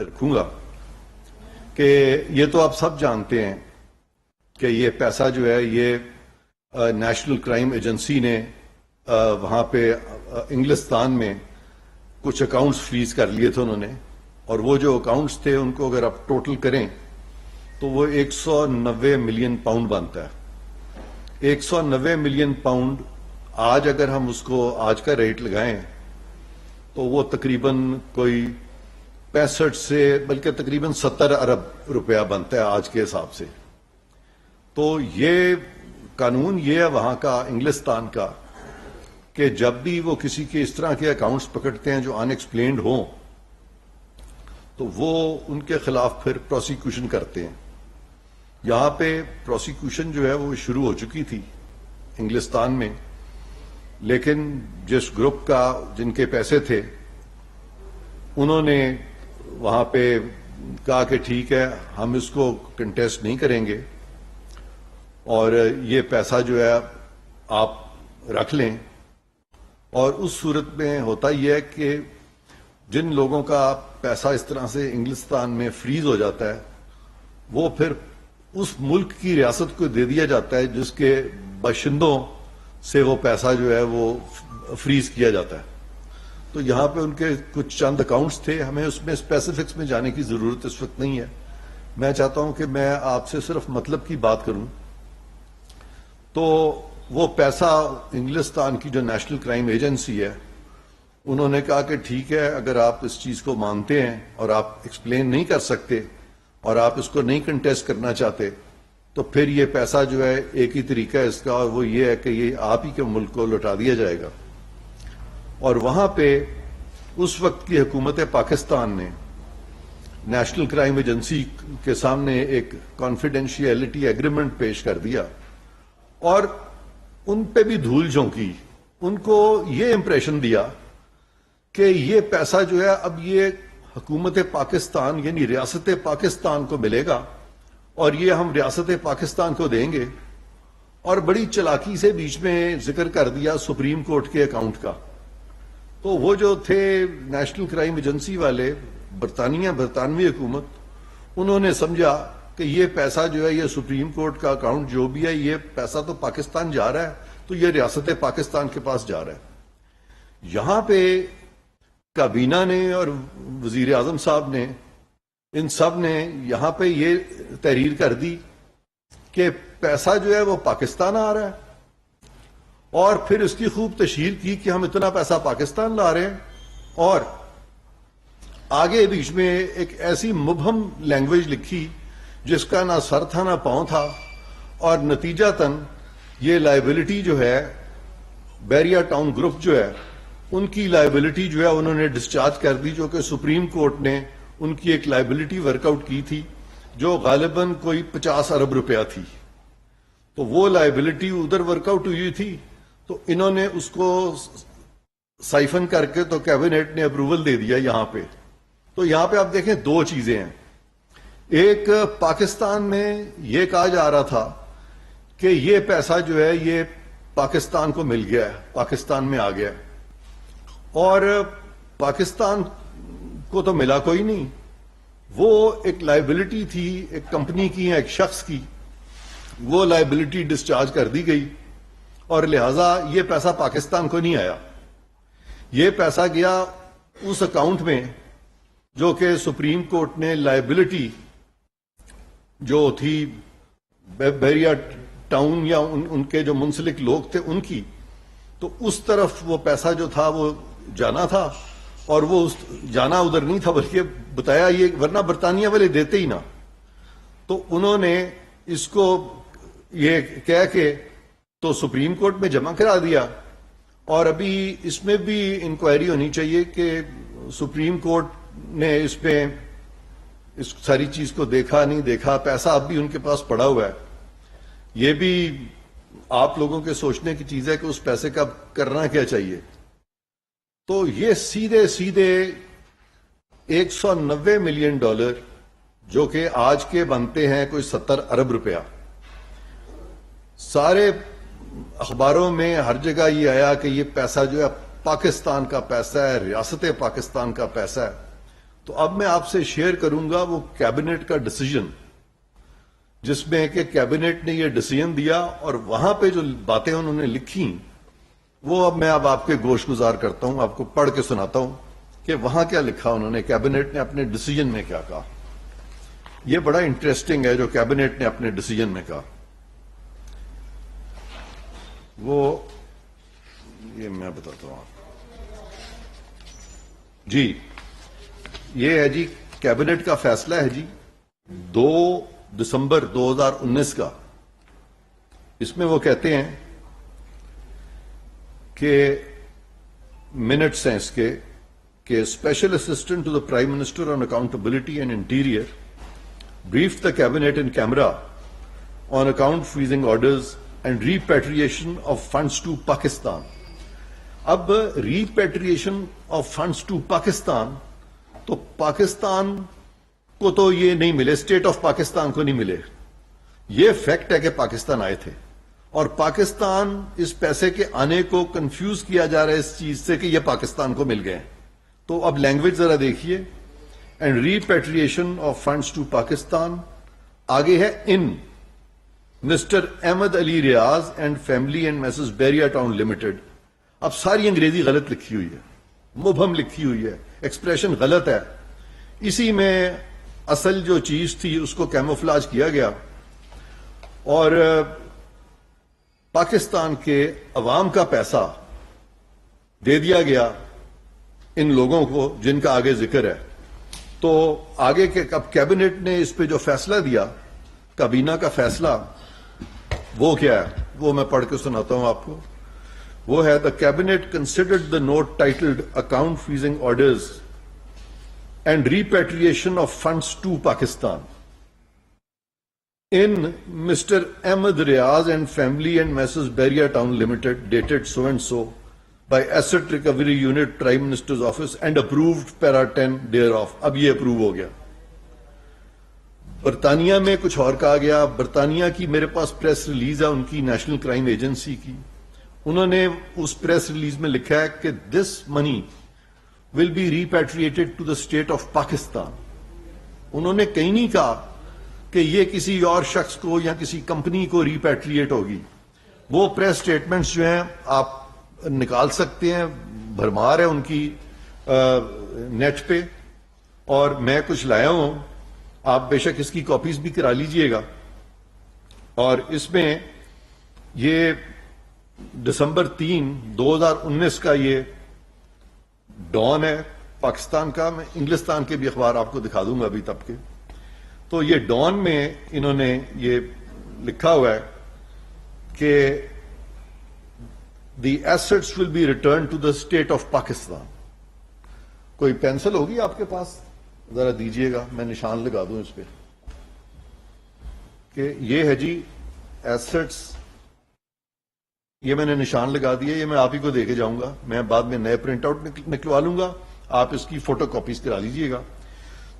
رکھوں گا کہ یہ تو آپ سب جانتے ہیں کہ یہ پیسہ جو ہے یہ نیشنل کرائم ایجنسی نے وہاں پہ انگلستان میں کچھ اکاؤنٹس فریز کر لیے تھے انہوں نے، اور وہ جو اکاؤنٹس تھے ان کو اگر آپ ٹوٹل کریں تو وہ 190 ملین پاؤنڈ بنتا ہے۔ 190 ملین پاؤنڈ آج اگر ہم اس کو آج کا ریٹ لگائیں تو وہ تقریباً کوئی 65 سے بلکہ تقریباً 70 ارب روپیہ بنتا ہے آج کے حساب سے۔ تو یہ قانون یہ ہے وہاں کا، انگلستان کا، کہ جب بھی وہ کسی کے اس طرح کے اکاؤنٹس پکڑتے ہیں جو ان ایکسپلینڈ ہوں تو وہ ان کے خلاف پھر پروسیکیوشن کرتے ہیں۔ یہاں پہ پروسیکیوشن جو ہے وہ شروع ہو چکی تھی انگلستان میں، لیکن جس گروپ کا جن کے پیسے تھے انہوں نے وہاں پہ کہا کہ ٹھیک ہے ہم اس کو کنٹیسٹ نہیں کریں گے اور یہ پیسہ جو ہے آپ رکھ لیں۔ اور اس صورت میں ہوتا یہ ہے کہ جن لوگوں کا پیسہ اس طرح سے انگلستان میں فریز ہو جاتا ہے وہ پھر اس ملک کی ریاست کو دے دیا جاتا ہے جس کے باشندوں سے وہ پیسہ جو ہے وہ فریز کیا جاتا ہے۔ تو یہاں پہ ان کے کچھ چند اکاؤنٹس تھے، ہمیں اس میں اسپیسیفکس میں جانے کی ضرورت اس وقت نہیں ہے۔ میں چاہتا ہوں کہ میں آپ سے صرف مطلب کی بات کروں۔ تو وہ پیسہ انگلستان کی جو نیشنل کرائم ایجنسی ہے انہوں نے کہا کہ ٹھیک ہے اگر آپ اس چیز کو مانتے ہیں اور آپ ایکسپلین نہیں کر سکتے اور آپ اس کو نہیں کنٹیسٹ کرنا چاہتے تو پھر یہ پیسہ جو ہے ایک ہی طریقہ ہے اس کا، اور وہ یہ ہے کہ یہ آپ ہی کے ملک کو لوٹا دیا جائے گا۔ اور وہاں پہ اس وقت کی حکومت پاکستان نے نیشنل کرائم ایجنسی کے سامنے ایک کانفیڈینشیلٹی ایگریمنٹ پیش کر دیا اور ان پہ بھی دھول جھونکی، ان کو یہ امپریشن دیا کہ یہ پیسہ جو ہے اب یہ حکومت پاکستان یعنی ریاست پاکستان کو ملے گا اور یہ ہم ریاست پاکستان کو دیں گے، اور بڑی چلاکی سے بیچ میں ذکر کر دیا سپریم کورٹ کے اکاؤنٹ کا۔ تو وہ جو تھے نیشنل کرائم ایجنسی والے برطانوی حکومت، انہوں نے سمجھا کہ یہ پیسہ جو ہے یہ سپریم کورٹ کا اکاؤنٹ جو بھی ہے یہ پیسہ تو پاکستان جا رہا ہے تو یہ ریاست پاکستان کے پاس جا رہا ہے۔ یہاں پہ کابینہ نے اور وزیر اعظم صاحب نے ان سب نے یہاں پہ یہ تحریر کر دی کہ پیسہ جو ہے وہ پاکستان آ رہا ہے، اور پھر اس کی خوب تشہیر کی کہ ہم اتنا پیسہ پاکستان لا رہے ہیں، اور آگے بیچ میں ایک ایسی مبہم لینگویج لکھی جس کا نہ سر تھا نہ پاؤں تھا، اور نتیجتاً یہ لائبلٹی جو ہے بیریا ٹاؤن گروپ جو ہے ان کی لائبلٹی جو ہے انہوں نے ڈسچارج کر دی، جو کہ سپریم کورٹ نے ان کی ایک لائبلٹی ورک آؤٹ کی تھی جو غالباً کوئی 50 ارب روپیہ تھی۔ تو وہ لائبلٹی ادھر ورک آؤٹ ہوئی تھی تو انہوں نے اس کو سائفن کر کے تو کیبنٹ نے اپروول دے دیا یہاں پہ۔ تو یہاں پہ آپ دیکھیں دو چیزیں ہیں، ایک پاکستان میں یہ کہا جا رہا تھا کہ یہ پیسہ جو ہے یہ پاکستان کو مل گیا ہے، پاکستان میں آ گیا ہے، اور پاکستان کو تو ملا کوئی نہیں، وہ ایک لائبلٹی تھی ایک کمپنی کی یا ایک شخص کی، وہ لائبلٹی ڈسچارج کر دی گئی اور لہذا یہ پیسہ پاکستان کو نہیں آیا، یہ پیسہ گیا اس اکاؤنٹ میں جو کہ سپریم کورٹ نے لائبلٹی جو تھی بیریا ٹاؤن یا ان کے جو منسلک لوگ تھے ان کی، تو اس طرف وہ پیسہ جو تھا وہ جانا تھا، اور وہ جانا ادھر نہیں تھا بلکہ بتایا یہ ورنہ برطانیہ والے دیتے ہی نہ۔ تو انہوں نے اس کو یہ کہہ کے تو سپریم کورٹ میں جمع کرا دیا، اور ابھی اس میں بھی انکوائری ہونی چاہیے کہ سپریم کورٹ نے اس پہ اس ساری چیز کو دیکھا نہیں دیکھا، پیسہ اب بھی ان کے پاس پڑا ہوا ہے۔ یہ بھی آپ لوگوں کے سوچنے کی چیز ہے کہ اس پیسے کا کرنا کیا چاہیے۔ تو یہ سیدھے 190 ملین ڈالر جو کہ آج کے بنتے ہیں کوئی 70 ارب روپیہ، سارے اخباروں میں ہر جگہ یہ آیا کہ یہ پیسہ جو ہے پاکستان کا پیسہ ہے، ریاست پاکستان کا پیسہ ہے۔ تو اب میں آپ سے شیئر کروں گا وہ کیبنٹ کا ڈیسیجن، جس میں کہ کیبنٹ نے یہ ڈیسیجن دیا اور وہاں پہ جو باتیں انہوں نے لکھی وہ اب میں آپ کے گوش گزار کرتا ہوں، آپ کو پڑھ کے سناتا ہوں کہ وہاں کیا لکھا انہوں نے، کیبنٹ نے اپنے ڈیسیجن میں کیا کہا۔ یہ بڑا انٹرسٹنگ ہے جو کیبنٹ نے اپنے ڈیسیجن میں کہا۔ وہ یہ میں بتاتا ہوں آپ جی، یہ ہے جی کیبنٹ کا فیصلہ ہے جی 2 دسمبر 2019 کا۔ اس میں وہ کہتے ہیں کہ منٹس ہیں اس کے کہ special assistant to the prime minister on accountability and interior briefed the cabinet in camera on account freezing orders and repatriation of funds to Pakistan. اب repatriation of funds to Pakistan تو پاکستان کو تو یہ نہیں ملے، اسٹیٹ آف پاکستان کو نہیں ملے۔ یہ فیکٹ ہے کہ پاکستان آئے تھے اور پاکستان اس پیسے کے آنے کو کنفیوز کیا جا رہا ہے اس چیز سے کہ یہ پاکستان کو مل گئے۔ تو اب لینگویج ذرا دیکھیے، and repatriation of funds to Pakistan, آگے ہے ان Mr Ahmed Ali Riaz and family and Mrs Bahria town limited. اب ساری انگریزی غلط لکھی ہوئی ہے، مبہم لکھی ہوئی ہے، ایکسپریشن غلط ہے، اسی میں اصل جو چیز تھی اس کو کیموفلاج کیا گیا اور پاکستان کے عوام کا پیسہ دے دیا گیا ان لوگوں کو جن کا آگے ذکر ہے۔ تو آگے کے اب کیبنٹ نے اس پہ جو فیصلہ دیا، کابینہ کا فیصلہ، وہ کیا ہے وہ میں پڑھ کے سناتا ہوں آپ کو۔ وہ ہے the cabinet considered the note titled account freezing orders and repatriation of funds to Pakistan in Mr. Ahmed Riaz and family and Messrs. Beria Town Limited, dated so and so, by Asset Recovery Unit, Prime Minister's Office, and approved para 10 thereof. اب یہ approve ہو گیا۔ برطانیہ میں کچھ اور کہا گیا۔ برطانیہ کی میرے پاس پریس ریلیز ہے ان کی، نیشنل کرائم ایجنسی کی۔ انہوں نے اس پریس ریلیز میں لکھا ہے کہ this money will be repatriated to the state of Pakistan. انہوں نے کہیں نہیں کہا کہ یہ کسی اور شخص کو یا کسی کمپنی کو ریپیٹریٹ ہوگی۔ وہ پریس سٹیٹمنٹس جو ہیں آپ نکال سکتے ہیں، بھرمار ہے ان کی نیٹ پہ، اور میں کچھ لایا ہوں، آپ بے شک اس کی کاپیز بھی کرا لیجئے گا۔ اور اس میں یہ دسمبر 3 2019 کا یہ ڈان ہے پاکستان کا۔ میں انگلستان کے بھی اخبار آپ کو دکھا دوں گا ابھی تب کے۔ تو یہ ڈان میں انہوں نے یہ لکھا ہوا ہے کہ the assets will be return to the state of Pakistan. کوئی پینسل ہوگی آپ کے پاس؟ ذرا دیجئے گا، میں نشان لگا دوں اس پہ کہ یہ ہے جی ایسٹس۔ یہ میں نے نشان لگا دیا، یہ میں آپ ہی کو دے کے جاؤں گا، میں بعد میں نئے پرنٹ آؤٹ نکلوا لوں گا، آپ اس کی فوٹو کاپیز کرا لیجئے گا۔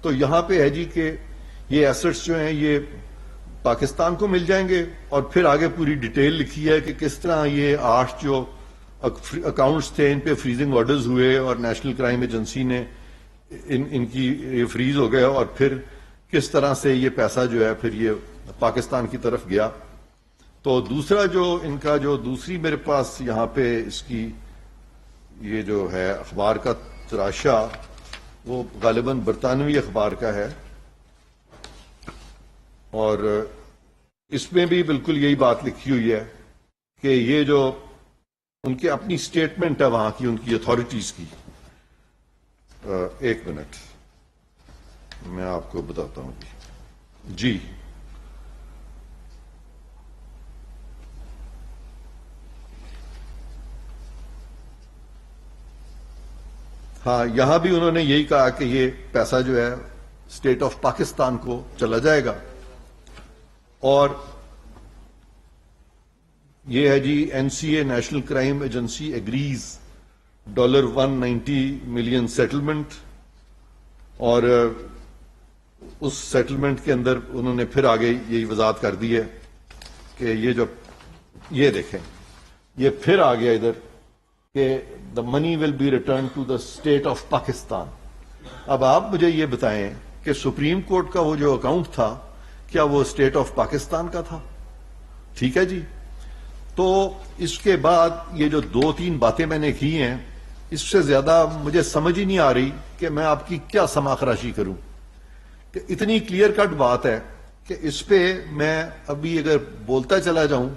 تو یہاں پہ ہے جی کہ یہ ایسٹس جو ہیں یہ پاکستان کو مل جائیں گے، اور پھر آگے پوری ڈیٹیل لکھی ہے کہ کس طرح یہ 8 جو اکاؤنٹس تھے ان پہ فریزنگ آرڈرز ہوئے اور نیشنل کرائم ایجنسی نے ان کی یہ فریز ہو گئے، اور پھر کس طرح سے یہ پیسہ جو ہے پھر یہ پاکستان کی طرف گیا۔ تو دوسرا جو ان کا جو دوسری میرے پاس یہاں پہ اس کی یہ جو ہے اخبار کا تراشا، وہ غالباً برطانوی اخبار کا ہے، اور اس میں بھی بالکل یہی بات لکھی ہوئی ہے کہ یہ جو ان کی اپنی سٹیٹمنٹ ہے وہاں کی، ان کی اتھارٹیز کی۔ ایک منٹ میں آپ کو بتاتا ہوں جی۔ ہاں، یہاں بھی انہوں نے یہی کہا کہ یہ پیسہ جو ہے اسٹیٹ آف پاکستان کو چلا جائے گا، اور یہ ہے جی N C A national crime agency agrees $190 million settlement, اور اس سیٹلمنٹ کے اندر انہوں نے پھر آگے یہی وضاحت کر دی ہے کہ یہ جو یہ دیکھیں، یہ پھر آ گیا ادھر کہ the money will be return to the state of Pakistan. اب آپ مجھے یہ بتائیں کہ سپریم کورٹ کا وہ جو اکاؤنٹ تھا کیا وہ اسٹیٹ آف پاکستان کا تھا؟ ٹھیک ہے جی. تو اس کے بعد یہ جو 2-3 باتیں میں نے کی ہیں، اس سے زیادہ مجھے سمجھ ہی نہیں آ رہی کہ میں آپ کی کیا سماخراشی کروں. کہ اتنی کلیئر کٹ بات ہے کہ اس پہ میں ابھی اگر بولتا چلا جاؤں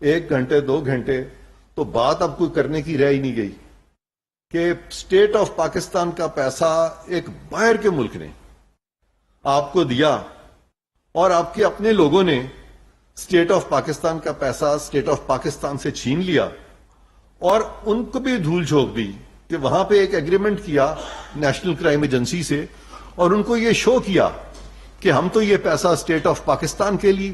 1 گھنٹے 2 گھنٹے تو بات اب کوئی کرنے کی رہ ہی نہیں گئی. کہ اسٹیٹ آف پاکستان کا پیسہ ایک باہر کے ملک نے آپ کو دیا اور آپ کے اپنے لوگوں نے اسٹیٹ آف پاکستان کا پیسہ اسٹیٹ آف پاکستان سے چھین لیا اور ان کو بھی دھول جھونک دی کہ وہاں پہ ایک ایگریمنٹ کیا نیشنل کرائم ایجنسی سے اور ان کو یہ شو کیا کہ ہم تو یہ پیسہ اسٹیٹ آف پاکستان کے لیے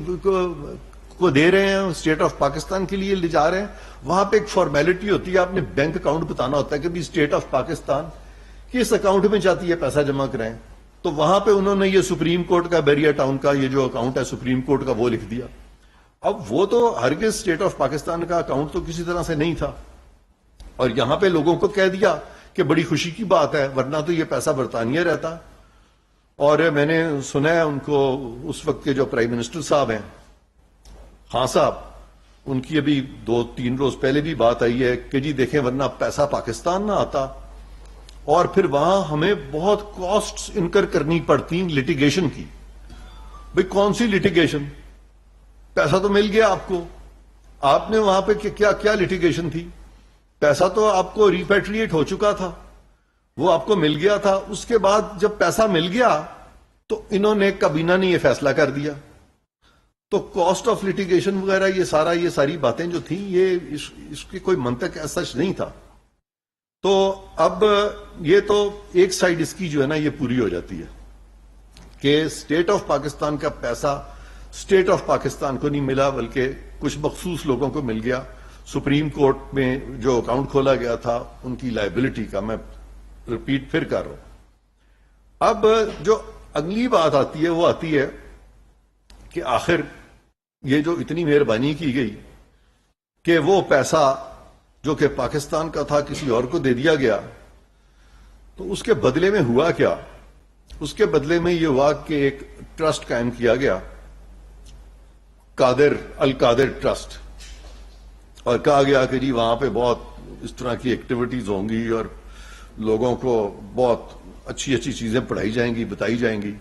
کو دے رہے ہیں، اسٹیٹ آف پاکستان کے لیے لے جا رہے ہیں. وہاں پہ ایک فارمیلٹی ہوتی ہے، آپ نے بینک اکاؤنٹ بتانا ہوتا ہے کہ بھی اسٹیٹ آف پاکستان کس اکاؤنٹ میں چاہتی ہے پیسہ جمع کرائیں. تو وہاں پہ انہوں نے یہ سپریم کورٹ کا بیریا ٹاؤن کا یہ جو اکاؤنٹ ہے سپریم کورٹ کا وہ لکھ دیا. اب وہ تو ہرگز اسٹیٹ آف پاکستان کا اکاؤنٹ تو کسی طرح سے نہیں تھا اور یہاں پہ لوگوں کو کہہ دیا کہ بڑی خوشی کی بات ہے ورنہ تو یہ پیسہ برطانیہ رہتا. اور میں نے سنا ہے ان کو اس وقت کے جو پرائم منسٹر صاحب ہیں خان صاحب، ان کی ابھی 2-3 روز پہلے بھی بات آئی ہے کہ جی دیکھیں ورنہ پیسہ پاکستان نہ آتا اور پھر وہاں ہمیں بہت کاسٹس انکر کرنی پڑتی لٹیگیشن کی. بھئی کون سی لٹیگیشن؟ پیسہ تو مل گیا آپ کو، آپ نے وہاں پہ کیا لٹیگیشن تھی؟ پیسہ تو آپ کو ریپیٹریٹ ہو چکا تھا، وہ آپ کو مل گیا تھا. اس کے بعد جب پیسہ مل گیا تو انہوں نے کابینہ نے یہ فیصلہ کر دیا. تو کاسٹ آف لٹیگیشن وغیرہ یہ ساری باتیں جو تھیں یہ اس کی کوئی منطق ایسا نہیں تھا. تو اب یہ تو ایک سائیڈ اس کی جو ہے نا یہ پوری ہو جاتی ہے کہ اسٹیٹ آف پاکستان کا پیسہ اسٹیٹ آف پاکستان کو نہیں ملا بلکہ کچھ مخصوص لوگوں کو مل گیا. سپریم کورٹ میں جو اکاؤنٹ کھولا گیا تھا ان کی لائبلٹی کا میں ریپیٹ پھر کر رہا ہوں. اب جو اگلی بات آتی ہے وہ آتی ہے کہ آخر یہ جو اتنی مہربانی کی گئی کہ وہ پیسہ جو کہ پاکستان کا تھا کسی اور کو دے دیا گیا، تو اس کے بدلے میں ہوا کیا؟ اس کے بدلے میں یہ ہوا کہ ایک ٹرسٹ قائم کیا گیا، القادر ٹرسٹ، اور کہا گیا کہ جی وہاں پہ بہت اس طرح کی ایکٹیویٹیز ہوں گی اور لوگوں کو بہت اچھی چیزیں پڑھائی جائیں گی، بتائی جائیں گی.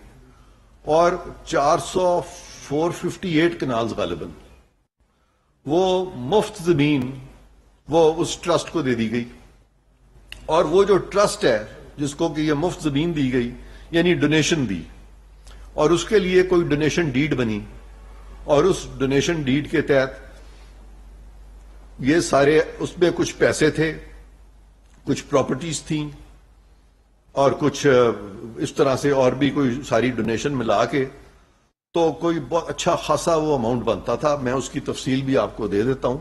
اور 458 کنالز غالباً وہ مفت زمین وہ اس ٹرسٹ کو دے دی گئی. اور وہ جو ٹرسٹ ہے جس کو کہ یہ مفت زمین دی گئی یعنی ڈونیشن دی، اور اس کے لیے کوئی ڈونیشن ڈیڈ بنی اور اس ڈونیشن ڈیڈ کے تحت یہ سارے اس میں کچھ پیسے تھے، کچھ پراپرٹیز تھیں اور کچھ اس طرح سے اور بھی کوئی ساری ڈونیشن ملا کے تو کوئی بہت اچھا خاصا وہ اماؤنٹ بنتا تھا. میں اس کی تفصیل بھی آپ کو دے دیتا ہوں،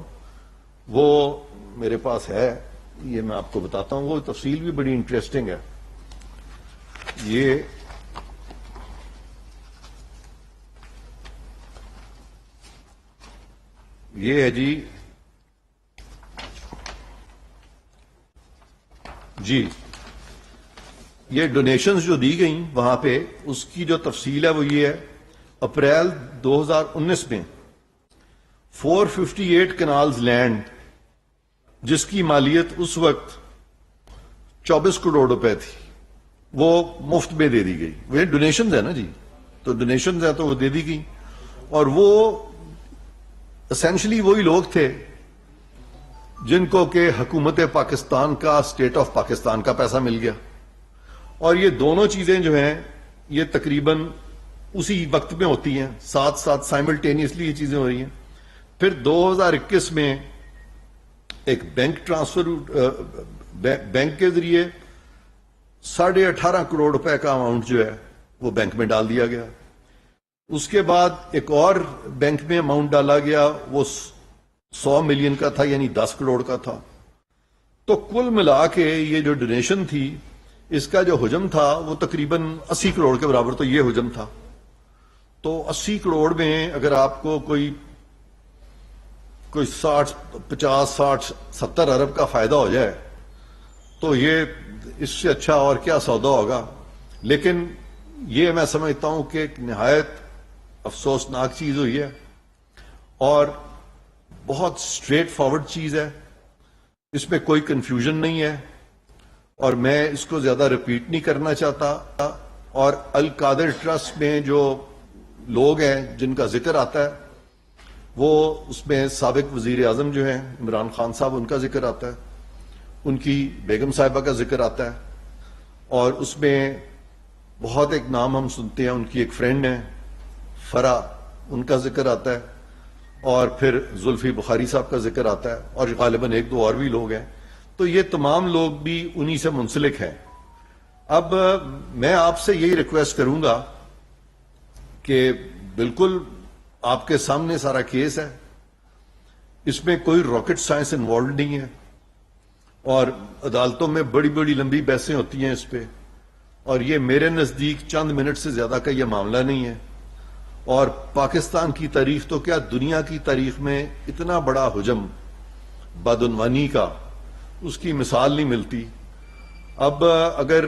وہ میرے پاس ہے، یہ میں آپ کو بتاتا ہوں. وہ تفصیل بھی بڑی انٹرسٹنگ ہے. یہ ہے جی یہ ڈونیشنز جو دی گئیں وہاں پہ اس کی جو تفصیل ہے وہ یہ ہے. اپریل 2019 میں 458 کنالز لینڈ جس کی مالیت اس وقت 24 کروڑ روپے تھی وہ مفت میں دے دی گئی. وہ ڈونیشنز ہے نا جی، تو ڈونیشنز ہیں تو وہ دے دی گئی. اور وہ اسینشلی وہی لوگ تھے جن کو کہ حکومت پاکستان کا اسٹیٹ آف پاکستان کا پیسہ مل گیا. اور یہ دونوں چیزیں جو ہیں یہ تقریباً اسی وقت میں ہوتی ہیں، ساتھ ساتھ سائملٹینیسلی یہ چیزیں ہو رہی ہیں. پھر 2021 میں ایک بینک ٹرانسفر بینک کے ذریعے 18.5 کروڑ روپے کا اماؤنٹ جو ہے وہ بینک میں ڈال دیا گیا. اس کے بعد ایک اور بینک میں اماؤنٹ ڈالا گیا، وہ 100 ملین کا تھا یعنی 10 کروڑ کا تھا. تو کل ملا کے یہ جو ڈونیشن تھی اس کا جو حجم تھا وہ تقریباً 80 کروڑ کے برابر تو یہ حجم تھا. تو 80 کروڑ میں اگر آپ کو کوئی 60 50 60 70 ارب کا فائدہ ہو جائے تو یہ اس سے اچھا اور کیا سودا ہوگا. لیکن یہ میں سمجھتا ہوں کہ ایک نہایت افسوسناک چیز ہوئی ہے اور بہت اسٹریٹ فارورڈ چیز ہے. اس میں کوئی کنفیوژن نہیں ہے اور میں اس کو زیادہ ریپیٹ نہیں کرنا چاہتا. اور القادر ٹرسٹ میں جو لوگ ہیں جن کا ذکر آتا ہے وہ اس میں سابق وزیر اعظم جو ہیں عمران خان صاحب، ان کا ذکر آتا ہے، ان کی بیگم صاحبہ کا ذکر آتا ہے، اور اس میں بہت ایک نام ہم سنتے ہیں، ان کی ایک فرینڈ ہیں فرا، ان کا ذکر آتا ہے، اور پھر زلفی بخاری صاحب کا ذکر آتا ہے، اور غالباً ایک دو اور بھی لوگ ہیں. تو یہ تمام لوگ بھی انہی سے منسلک ہیں. اب میں آپ سے یہی ریکویسٹ کروں گا کہ بالکل آپ کے سامنے سارا کیس ہے، اس میں کوئی راکٹ سائنس انوالوڈ نہیں ہے، اور عدالتوں میں بڑی بڑی لمبی بحثیں ہوتی ہیں اس پہ، اور یہ میرے نزدیک چند منٹ سے زیادہ کا یہ معاملہ نہیں ہے. اور پاکستان کی تاریخ تو کیا دنیا کی تاریخ میں اتنا بڑا حجم بدعنوانی کا اس کی مثال نہیں ملتی. اب اگر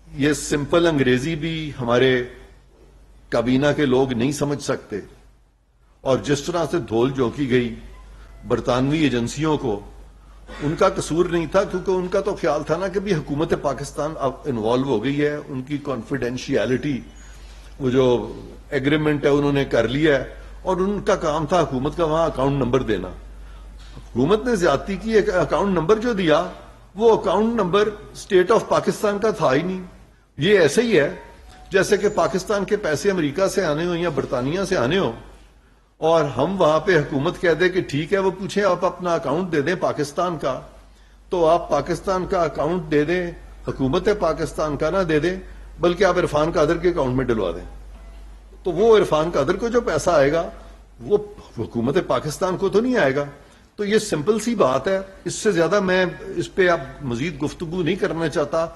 یہ سمپل انگریزی بھی ہمارے کابینہ کے لوگ نہیں سمجھ سکتے، اور جس طرح سے دھول جھونکی گئی برطانوی ایجنسیوں کو، ان کا قصور نہیں تھا، کیونکہ ان کا تو خیال تھا نا کہ بھی حکومت پاکستان اب انوالو ہو گئی ہے، ان کی کانفیڈینشیلٹی وہ جو ایگریمنٹ ہے انہوں نے کر لیا ہے، اور ان کا کام تھا حکومت کا وہاں اکاؤنٹ نمبر دینا. حکومت نے زیادتی کی، ایک اکاؤنٹ نمبر جو دیا وہ account number state of Pakistan کا تھا ہی نہیں. یہ ایسے ہی ہے جیسے کہ پاکستان کے پیسے امریکہ سے آنے ہو یا برطانیہ سے آنے ہو، اور ہم وہاں پہ حکومت کہہ دے کہ ٹھیک ہے، وہ پوچھیں آپ اپنا اکاؤنٹ دے دیں پاکستان کا، تو آپ پاکستان کا اکاؤنٹ دے دیں، حکومت پاکستان کا نہ دے دیں، بلکہ آپ عرفان قادر کے اکاؤنٹ میں ڈلوا دیں. تو وہ عرفان قادر کو جو پیسہ آئے گا وہ حکومت پاکستان کو تو نہیں آئے گا. تو یہ سمپل سی بات ہے، اس سے زیادہ میں اس پہ اب مزید گفتگو نہیں کرنا چاہتا.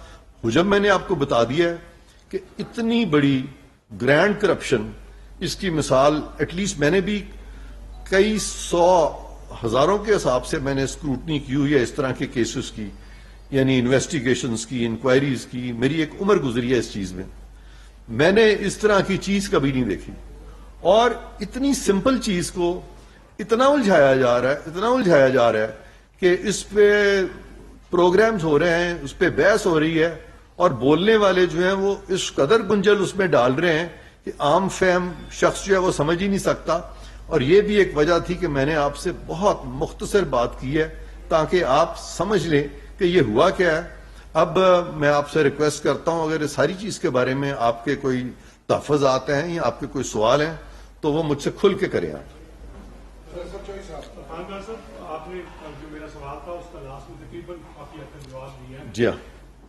حجم میں نے آپ کو بتا دیا ہے کہ اتنی بڑی گرینڈ کرپشن، اس کی مثال ایٹ لیسٹ میں نے بھی کئی سو ہزاروں کے حساب سے میں نے اسکروٹنی کی ہوئی ہے اس طرح کے کیسز کی، یعنی انویسٹیگیشنز کی، انکوائریز کی. میری ایک عمر گزری ہے اس چیز میں، میں نے اس طرح کی چیز کبھی نہیں دیکھی. اور اتنی سمپل چیز کو اتنا الجھایا جا رہا ہے کہ اس پہ پروگرامز ہو رہے ہیں، اس پہ بحث ہو رہی ہے، اور بولنے والے جو ہیں وہ اس قدر گنجل اس میں ڈال رہے ہیں کہ عام فہم شخص جو ہے وہ سمجھ ہی نہیں سکتا. اور یہ بھی ایک وجہ تھی کہ میں نے آپ سے بہت مختصر بات کی ہے تاکہ آپ سمجھ لیں کہ یہ ہوا کیا ہے. اب میں آپ سے ریکویسٹ کرتا ہوں اگر اس ساری چیز کے بارے میں آپ کے کوئی تحفظات ہیں یا آپ کے کوئی سوال ہیں تو وہ مجھ سے کھل کے کریں. آپ نے جو میرا سوال تھا اس کا لاسٹ میں تقریباً کافی حد تک جواب دیا ہے. جی ہاں،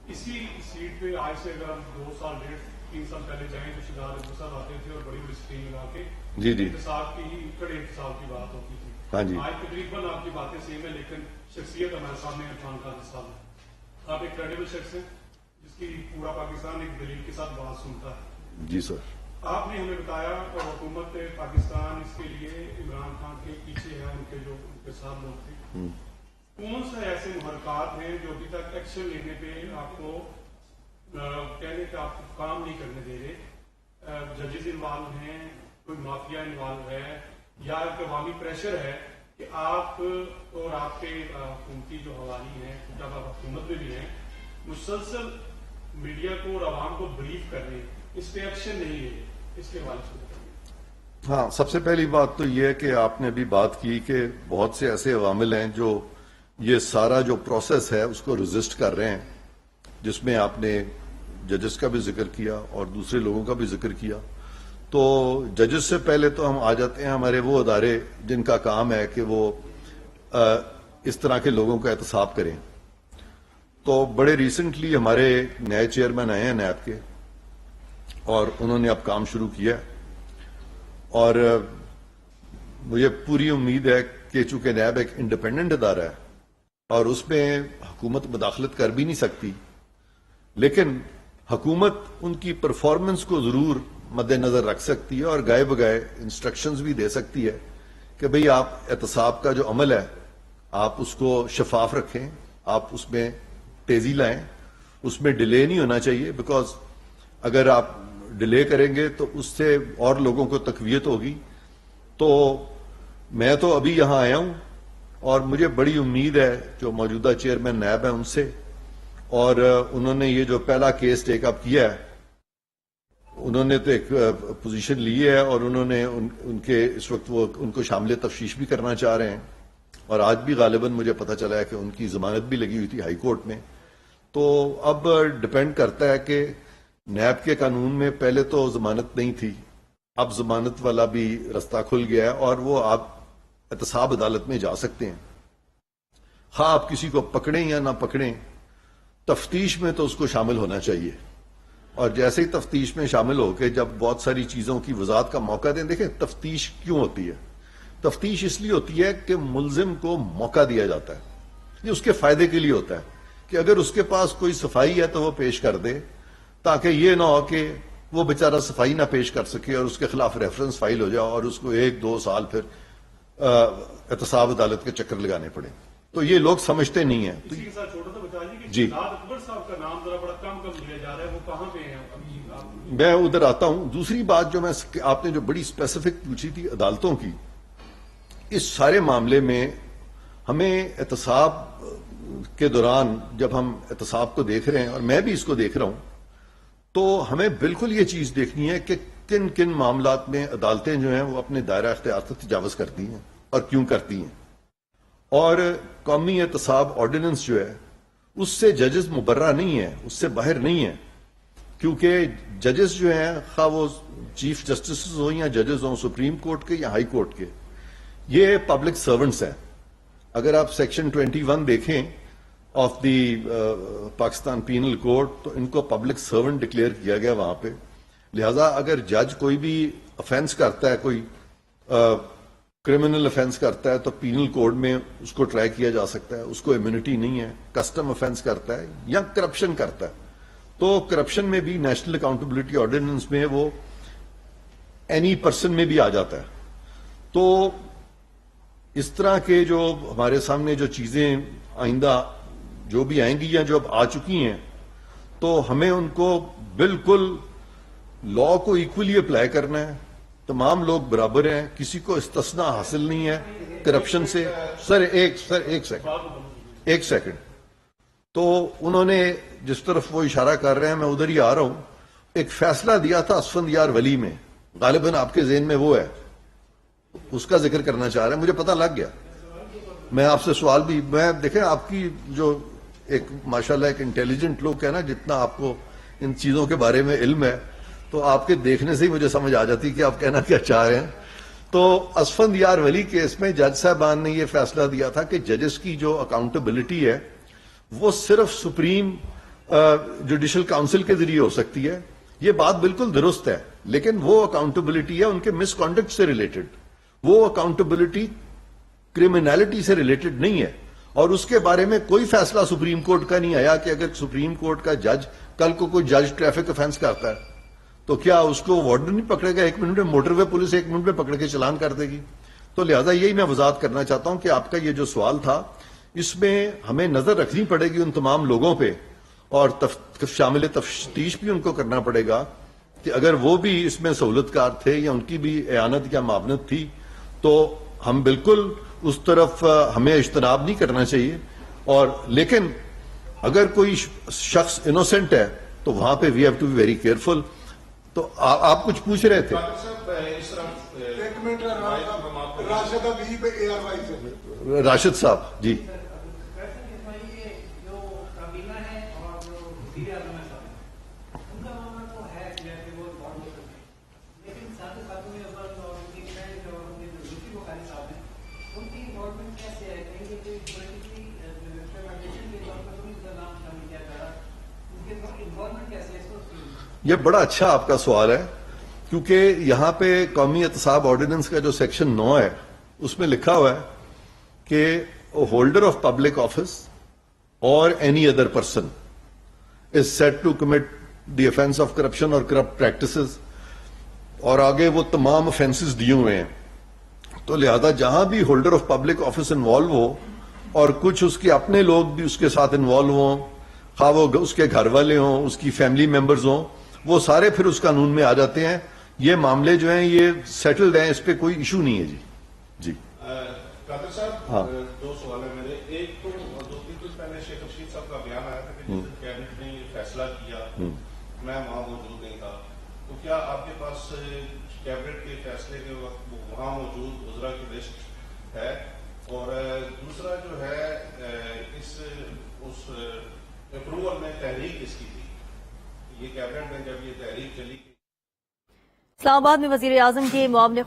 اسی سیٹ پہ آج سے اگر ہم 2 سال 1.5 3 سال پہلے جائیں تو شہزاد صاحب آتے تھے اور بڑی بڑی اسکرین لگا کے احتساب کی ہی کڑے احتساب کی بات ہوتی تھی. ہاں جی، آج تقریباً آپ کی باتیں سیم ہے، لیکن شخصیت ہمارے سامنے عرفان قادر صاحب ہے. آپ ایک کریڈیبل شخص ہیں جس کی پورا پاکستان ایک دلیل کے ساتھ بات سنتا ہے. جی سر. آپ نے ہمیں بتایا اور حکومت پاکستان اس کے لیے عمران خان کے پیچھے ہے، ان کے جو ان کے ساتھ لوگ تھے. کون سے ایسے محرکات ہیں جو ابھی تک ایکشن لینے پہ آپ کو کہنے کہ آپ کو کام نہیں کرنے دے رہے؟ ججز انوالو ہیں، کوئی مافیا انوالو ہے، یا ایک عوامی پریشر ہے کہ آپ اور آپ کے حکومتی جو حوالی ہیں جب آپ حکومت میں بھی ہیں مسلسل میڈیا کو اور عوام کو بریف کر رہے ہیں، اس پہ ایکشن نہیں ہے؟ اس کے حوالے سے بتائیے. ہاں، سب سے پہلی بات تو یہ ہے کہ آپ نے بھی بات کی کہ بہت سے ایسے عوامل ہیں جو یہ سارا جو پروسیس ہے اس کو ریزسٹ کر رہے ہیں، جس میں آپ نے ججز کا بھی ذکر کیا اور دوسرے لوگوں کا بھی ذکر کیا. تو ججز سے پہلے تو ہم آ جاتے ہیں ہمارے وہ ادارے جن کا کام ہے کہ وہ اس طرح کے لوگوں کا احتساب کریں. تو بڑے ریسنٹلی ہمارے نئے چیئرمین آئے ہیں نیب کے، اور انہوں نے اب کام شروع کیا، اور مجھے پوری امید ہے کہ چونکہ نیب ایک انڈیپینڈنٹ ادارہ ہے اور اس میں حکومت مداخلت کر بھی نہیں سکتی، لیکن حکومت ان کی پرفارمنس کو ضرور مد نظر رکھ سکتی ہے اور گائے بگائے انسٹرکشنز بھی دے سکتی ہے کہ بھئی آپ احتساب کا جو عمل ہے آپ اس کو شفاف رکھیں، آپ اس میں تیزی لائیں, اس میں ڈیلے نہیں ہونا چاہیے, بیکاز اگر آپ ڈیلے کریں گے تو اس سے اور لوگوں کو تقویت ہوگی. تو میں تو ابھی یہاں آیا ہوں اور مجھے بڑی امید ہے جو موجودہ چیئرمین نیب ہیں ان سے, اور انہوں نے یہ جو پہلا کیس ٹیک اپ کیا ہے, انہوں نے تو ایک پوزیشن لی ہے, اور انہوں نے ان کے اس وقت وہ ان کو شامل تفتیش بھی کرنا چاہ رہے ہیں, اور آج بھی غالباً مجھے پتہ چلا ہے کہ ان کی ضمانت بھی لگی ہوئی تھی ہائی کورٹ میں. تو اب ڈپینڈ کرتا ہے کہ نیب کے قانون میں پہلے تو ضمانت نہیں تھی, اب ضمانت والا بھی رستہ کھل گیا ہے, اور وہ آپ احتساب عدالت میں جا سکتے ہیں. ہاں آپ کسی کو پکڑیں یا نہ پکڑیں, تفتیش میں تو اس کو شامل ہونا چاہیے, اور جیسے ہی تفتیش میں شامل ہو کے جب بہت ساری چیزوں کی وضاحت کا موقع دیں. دیکھیں تفتیش کیوں ہوتی ہے؟ تفتیش اس لیے ہوتی ہے کہ ملزم کو موقع دیا جاتا ہے, یہ اس کے فائدے کے لیے ہوتا ہے کہ اگر اس کے پاس کوئی صفائی ہے تو وہ پیش کر دے, تاکہ یہ نہ ہو کہ وہ بیچارہ صفائی نہ پیش کر سکے اور اس کے خلاف ریفرنس فائل ہو جائے اور اس کو 1-2 سال پھر احتساب عدالت کے چکر لگانے پڑے. تو یہ لوگ سمجھتے نہیں ہیں. اسی کے ساتھ چھوٹا سا بتا دیجیے کہ جی. شہزاد اکبر صاحب کا نام ذرا بڑا کم لیا جا رہا ہے, وہ کہاں پہ ہیں ابھی؟ میں ادھر آتا ہوں. دوسری بات جو آپ نے جو بڑی اسپیسیفک پوچھی تھی عدالتوں کی, اس سارے معاملے میں ہمیں احتساب کے دوران جب ہم احتساب کو دیکھ رہے ہیں, اور میں بھی اس کو دیکھ رہا ہوں, تو ہمیں بالکل یہ چیز دیکھنی ہے کہ کن کن معاملات میں عدالتیں جو ہیں وہ اپنے دائرہ اختیار سے تجاوز کرتی ہیں اور کیوں کرتی ہیں. اور قومی احتساب آرڈیننس جو ہے اس سے ججز مبرہ نہیں ہے, اس سے باہر نہیں ہے, کیونکہ ججز جو ہیں خواہ وہ چیف جسٹسز ہوں یا ججز ہوں سپریم کورٹ کے یا ہائی کورٹ کے, یہ پبلک سرونٹس ہیں. اگر آپ سیکشن 21 دیکھیں of the Pakistan penal code, تو ان کو پبلک سرونٹ ڈکلیئر کیا گیا وہاں پہ. لہذا اگر جج کوئی بھی افینس کرتا ہے, کوئی کرمنل افینس کرتا ہے, تو پینل کوڈ میں اس کو ٹرائی کیا جا سکتا ہے, اس کو امیونٹی نہیں ہے. کسٹم افینس کرتا ہے یا کرپشن کرتا ہے, تو کرپشن میں بھی نیشنل اکاؤنٹیبلٹی آرڈیننس میں وہ اینی پرسن میں بھی آ جاتا ہے. تو اس طرح کے جو ہمارے سامنے جو چیزیں آئندہ جو بھی آئیں گی یا جو اب آ چکی ہیں, تو ہمیں ان کو بالکل لا کو ایکولی اپلائی کرنا ہے. تمام لوگ برابر ہیں, کسی کو استثناء حاصل نہیں ہے کرپشن سے. ایک سیکنڈ. تو انہوں نے جس طرف وہ اشارہ کر رہے ہیں میں ادھر ہی آ رہا ہوں. ایک فیصلہ دیا تھا اسفندیار ولی میں, غالباً آپ کے ذہن میں وہ ہے, اس کا ذکر کرنا چاہ رہے ہیں, مجھے پتہ لگ گیا. میں آپ سے سوال بھی, میں دیکھیں آپ کی جو ایک ماشاءاللہ ایک انٹیلیجنٹ لوگ ہے نا, جتنا آپ کو ان چیزوں کے بارے میں علم ہے, تو آپ کے دیکھنے سے ہی مجھے سمجھ آ جاتی کہ آپ کہنا کیا چاہ رہے ہیں. تو اسفندیار ولی کیس میں جج صاحبان نے یہ فیصلہ دیا تھا کہ ججز کی جو اکاؤنٹیبلٹی ہے وہ صرف سپریم جوڈیشل کاؤنسل کے ذریعے ہو سکتی ہے. یہ بات بالکل درست ہے, لیکن وہ اکاؤنٹیبلٹی ہے ان کے مس کانڈکٹ سے ریلیٹڈ, وہ اکاؤنٹیبلٹی کرمنالٹی سے ریلیٹڈ نہیں ہے. اور اس کے بارے میں کوئی فیصلہ سپریم کورٹ کا نہیں آیا کہ اگر سپریم کورٹ کا جج کل کو کوئی جج ٹریفک افینس کرتا ہے تو کیا اس کو وارڈن نہیں پکڑے گا 1 منٹ میں, موٹر وے پولیس 1 منٹ میں پکڑ کے چلان کر دے گی. تو لہذا یہی میں وضاحت کرنا چاہتا ہوں کہ آپ کا یہ جو سوال تھا, اس میں ہمیں نظر رکھنی پڑے گی ان تمام لوگوں پہ, اور شامل تفتیش بھی ان کو کرنا پڑے گا کہ اگر وہ بھی اس میں سہولت کار تھے یا ان کی بھی اعانت یا معاونت تھی, تو ہم بالکل اس طرف ہمیں اجتناب نہیں کرنا چاہیے. اور لیکن اگر کوئی شخص انوسنٹ ہے تو وہاں پہ we have to be very careful. تو آپ کچھ پوچھ رہے تھے. راشد صاحب جی. یہ بڑا اچھا آپ کا سوال ہے, کیونکہ یہاں پہ قومی احتساب آرڈیننس کا جو سیکشن 9 ہے اس میں لکھا ہوا ہے کہ ہولڈر آف پبلک آفس اور any other person is said to commit the offence of corruption اور کرپٹ پریکٹسز, اور آگے وہ تمام افینسز دیے ہوئے ہیں. تو لہذا جہاں بھی holder of public office involve ہو اور کچھ اس کے اپنے لوگ بھی اس کے ساتھ انوالو ہوں, خواہ وہ اس کے گھر والے ہوں، اس کی فیملی ممبرز ہوں، وہ سارے پھر اس قانون میں آ جاتے ہیں. یہ معاملے جو ہیں یہ سیٹلڈ ہیں، اس پہ کوئی ایشو نہیں ہے. جی قادر صاحب، ہاں. دو سوال ہیں میرے. ایک تو 2-3 دن پہلے شیخ رشید صاحب کا بیان آیا تھا کہ جس دن کیبنٹ نے یہ فیصلہ کیا میں وہاں موجود نہیں تھا، تو کیا آپ کے پاس کیبنٹ کے فیصلے کے وقت وہاں موجود وزراء کی لسٹ ہے؟ اور دوسرا جو ہے اس اپروول میں تحریک کس کی تھی؟ یہ کیبنٹ میں جب یہ تحریک چلی اسلام آباد میں وزیر اعظم کے معاون